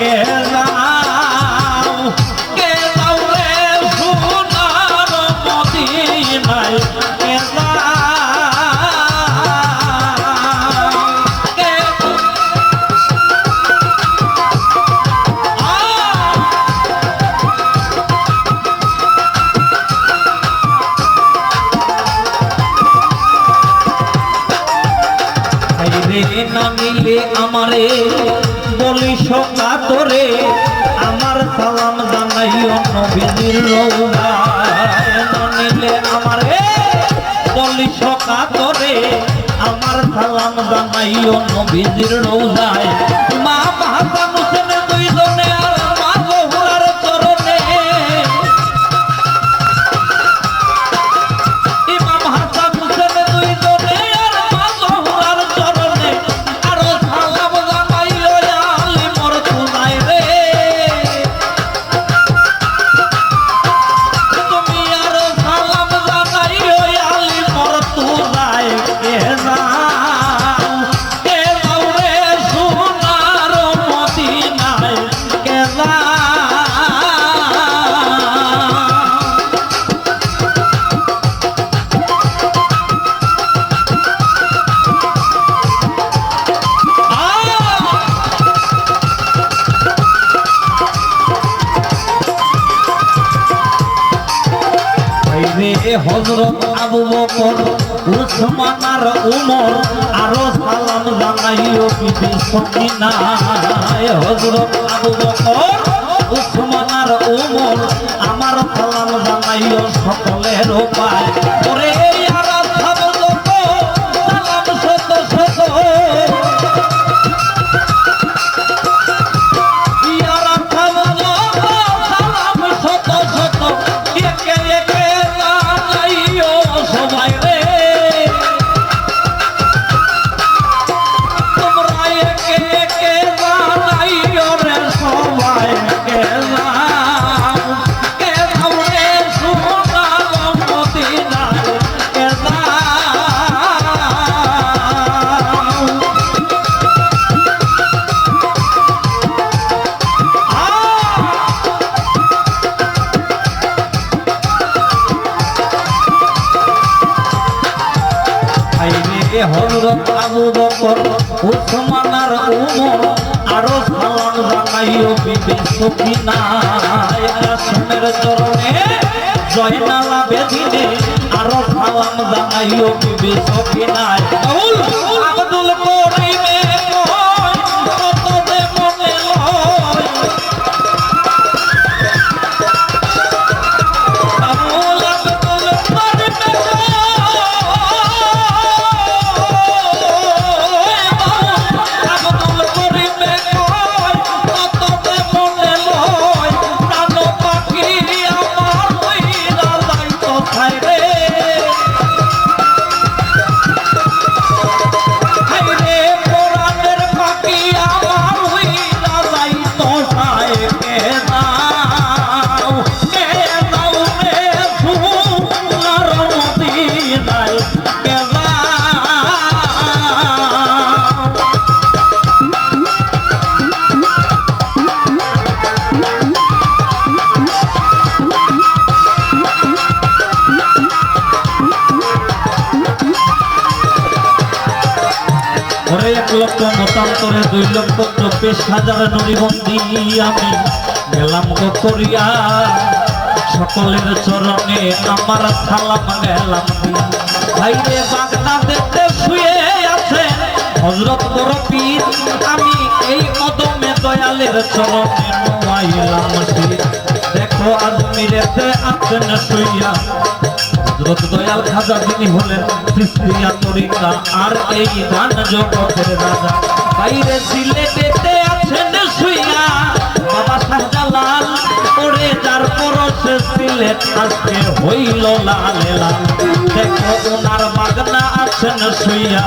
কে যাও কে যাও রে সোনার মদিনায় কে যাও না মিলে আমারে বলিস কাতরে আমার সালাম জানাইও নবীজির রওজায় না মিলে আমারে বলিস কাতরে আমার সালাম জানাইও নবীজির রওজায় মা হাসান হোসেন দুইজনে আর মা জোহরার চরণে ইমাম হাসান হোসেন দুইজনে আর মা জোহরার চরণে আরো সালাম জানাইও আলী মরতুজায় রে তুমি আরো সালাম জানাইও আলী মরতুজায় কে যাও কে যাও রে সোনার মদিনায় কে যাও হযরত আবু বকর উসমান আর উমর আরো সালাম জানাইও বিবি সকিনা হযরত আবু বকর উসমান আর উমর আমার সালাম জানাইও সকলের পায় ওরে ইয়ারা সাবো যত সালাম শত শত ইয়ারা সাবো যত সালাম শত শত একে একে জানাইও সবাই রে তোমরা একে একে জানাইও রে সবাই কে যাও রে সোনার মদিনায় কে যাও হযরত আবু বকর উসমান আর উমর আরো সালাম জানাইও বিবি সকিনা রাসূলের চরণে জয়নাল আবেদিনে আরো সালাম জানাইও বিবি সকিনা আব্দুল করিমে কয় কত যে মনে লয় আবুল আব্দুল করিমে আব্দুল করিমে কয় কত যে মনে লয় প্রাণ পাখি আমার হইরা যাইত খায় রে হায়রে কোরআনের পাখি আমার হইরা যাইত খায় কে যাও রে সোনার মদিনায় কে যাও ওরে 1 লক্ষ মতান্তরে 2 লক্ষ 24,000 নরিবন্দি আমি গেলাম গো করিয়া সকলের চরণে আমার সালাম গেলাম ভাইরে বাগদাদেতে শুয়ে আছে হযরত বড় পীর আমি এই কদমে দয়ালের চরণে নোয়াইলাম দেখো আজমিরেতে আছেন শুইয়া হযরত দয়াল খাজা যিনি হলেন সৃষ্টিয়া তরিকা আর এই গান জগতের রাজা বাইরে সিলেটেতে আছেন শুইয়া বাবা শাহজালাল ওরে যার পরশে সিলেট আজকে হইল লাল লাল দেখো ওনার বাগনা আছেন শুইয়া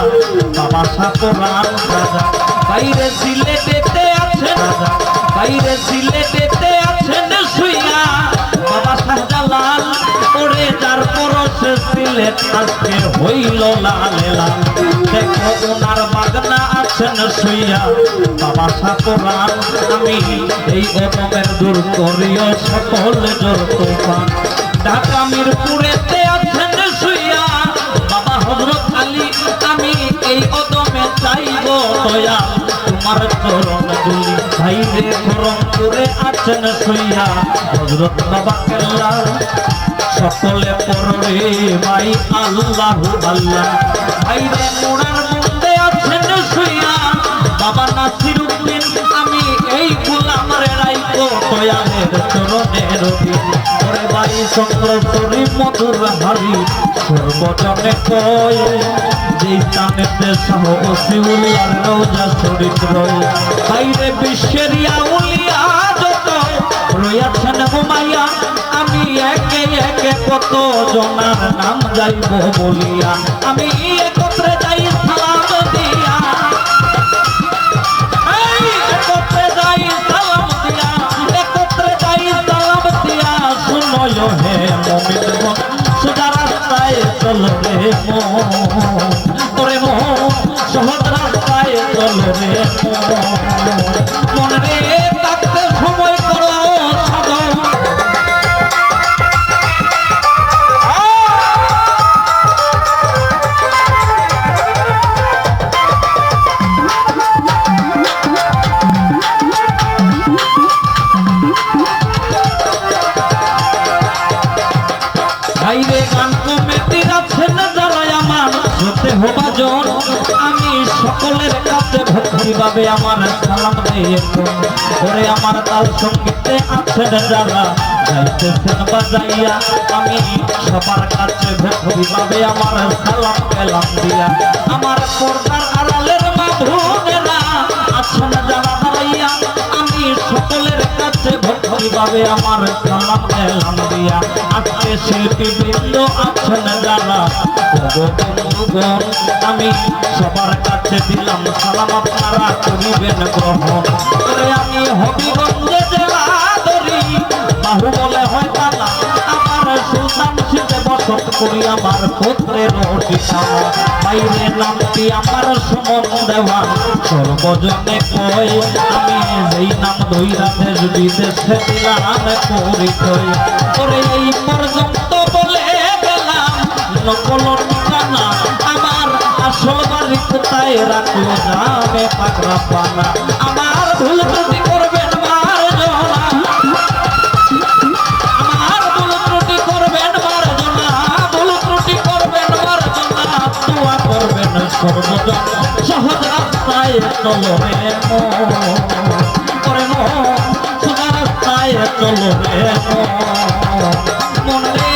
বাবা শাহপুরান রাজা বাইরে সিলেটেতে আছেন রাজা বাইরে সিলেটেতে আছেন শুইয়া বাবা শাহজালাল ওরে যার পরশে সিলেট আজকে হইল লাল লাল দেখো ওনার বাগনা আছেন শুইয়া বাবা সাপুরান আমি এই অদমের দূর করিও সকল জোর তুফান ঢাকা মিরপুরেতে আছেন শুইয়া বাবা হযরত আলী আমি এই অদমে চাইব দয়া তোমার চরণ দুলি ভাই রে খরমপুরে আছেন শুইয়া হযরত বাবা কেল্লা সকলে পড়ে ভাই আল্লাহু আল্লাহ ভাই রে মোড়ার মধ্যে আছেন শুইয়া বাবা নাসির উদ্দিন আমি এই গোলামের রাইকো দয়ালের চরণে রবি ওরে ভাই চন্দ্রপুরি মধুর হারি সর্বজনে কয় যেই স্থানেতে শাহ ওসিউল্লাহর রওজা শরীফ রয় ভাই রে বিশ্বের আউলিয়া যত রয়েছেন হুমাইয়া আমি একে একে কত জনার নাম যাইব বলিয়া আমি একত্রে যাই সালাম দিয়া একত্রে যাই সালাম দিয়া একত্রে যাই সালাম দিয়া শুনয় হে মুমিন সোজা রাস্তায় চলো রে মন সহজ রাস্তায় চলো রে মন রে থাকতে সময় করো ভাইরে গান কমিটির আছেন যারা আমার হতে হবাজন আমি সকলের কাছে ভক্তিভাবে আমার সালাম দিয়ে ওরে আমার তাল সঙ্গীতে আছেন যারা গাইতেছেন বাজাইয়া আমি সবার কাছে ভক্তিভাবে আমার সালাম পেলাম দিয়া আমার পর্দার আড়ালের মা বোনেরা আছেন যারা দাঁড়াইয়া আমি সকলের কাছে ভক্তিভাবে আমার সালাম পেলাম দিয়া আজকে শিল্পী বৃন্দ আছেন যারা বন্ধুগণ আমি সবার কাছে দিলাম সালাম আপনারা করিবেন গ্রহণ করে আমি হবিগঞ্জে জেলা ধরি বাহু বলে হয় তালা আমার সুলতান শীতে বসত করি আমার পুত্রের ঠিকানা বাইরে নামটি আমার সুমন দেওয়ান সর্বজনে কয় আমি যেই নাম ধইরা দেশ বিদেশে দিলাম পরিচয় করে এই পর্যন্ত বলে গেলাম নকল ঠিকানা আমার আসল বাড়ি কোথায় রাখলো যাবে পাকড়া পানা আমার ভুল ত্রুটি করবেন মার্জনা আমার ভুল ত্রুটি করবেন মার্জনা ভুল ত্রুটি করবেন মার্জনা দোয়া করবেন সর্বজন সহজ রাস্তায় চলো রে মন সোজা রাস্তায় চলো রে মন রে